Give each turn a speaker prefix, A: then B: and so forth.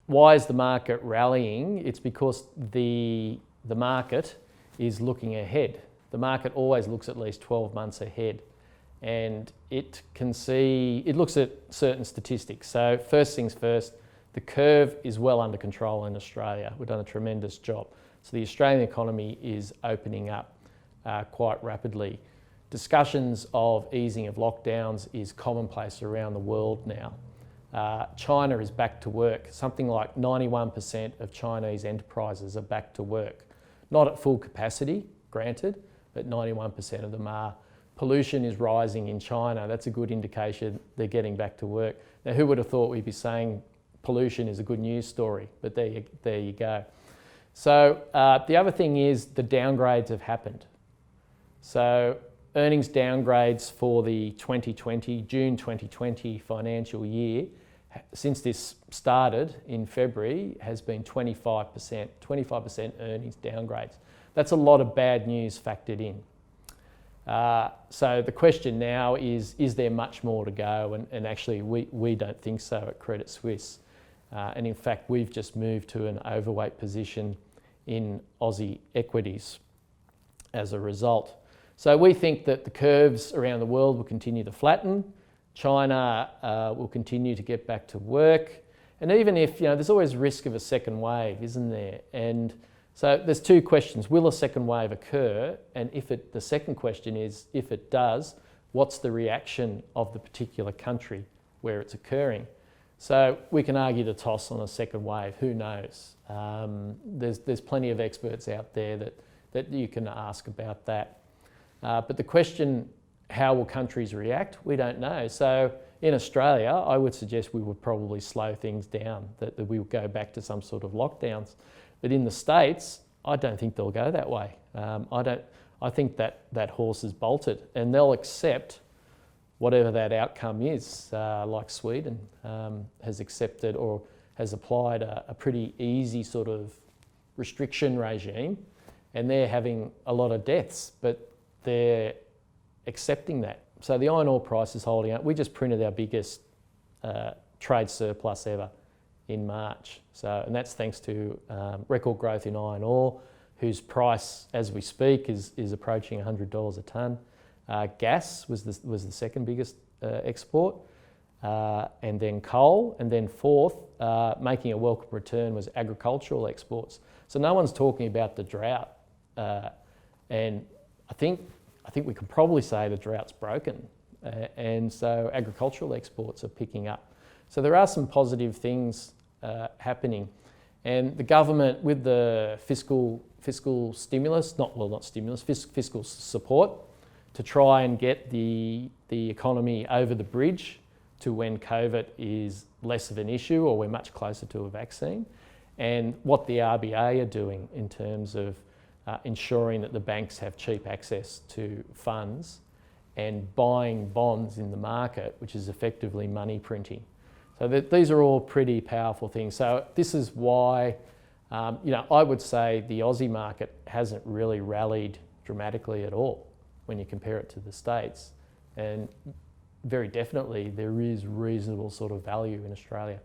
A: why is the market rallying? It's because the market is looking ahead. The market always looks at least 12 months ahead, and it looks at certain statistics. So first things first, the curve is well under control in Australia. We've done a tremendous job. So the Australian economy is opening up quite rapidly. Discussions of easing of lockdowns is commonplace around the world now. China is back to work. Something like 91% of Chinese enterprises are back to work. Not at full capacity, granted, but 91% of them are. Pollution is rising in China. That's a good indication they're getting back to work. Now, who would have thought we'd be saying pollution is a good news story? But there you go. So the other thing is the downgrades have happened. So earnings downgrades for the June 2020 financial year, since this started in February, has been 25% earnings downgrades. That's a lot of bad news factored in. So the question now is there much more to go? And actually we don't think so at Credit Suisse. And in fact, we've just moved to an overweight position in Aussie equities as a result. So we think that the curves around the world will continue to flatten. China will continue to get back to work. And even if, there's always risk of a second wave, isn't there? And so there's two questions. Will a second wave occur? And the second question is, if it does, what's the reaction of the particular country where it's occurring? So we can argue the toss on a second wave. Who knows? There's plenty of experts out there that you can ask about that. But the question, how will countries react? We don't know. So in Australia, I would suggest we would probably slow things down, that we would go back to some sort of lockdowns. But in the States, I don't think they'll go that way. I think that horse is bolted, and they'll accept whatever that outcome is, like Sweden has accepted or has applied a pretty easy sort of restriction regime, and they're having a lot of deaths, but they're accepting that. So the iron ore price is holding up. We just printed our biggest trade surplus ever in March. And that's thanks to record growth in iron ore, whose price, as we speak, is approaching $100 a tonne. Gas was the second biggest export, and then coal, and then fourth, making a welcome return, was agricultural exports. So no one's talking about the drought, and I think we can probably say the drought's broken, and so agricultural exports are picking up. So there are some positive things happening, and the government, with the fiscal stimulus, fiscal support, to try and get the economy over the bridge to when COVID is less of an issue, or we're much closer to a vaccine, and what the RBA are doing in terms of ensuring that the banks have cheap access to funds and buying bonds in the market, which is effectively money printing. So these are all pretty powerful things. So this is why, I would say the Aussie market hasn't really rallied dramatically at all when you compare it to the States. And very definitely there is reasonable sort of value in Australia.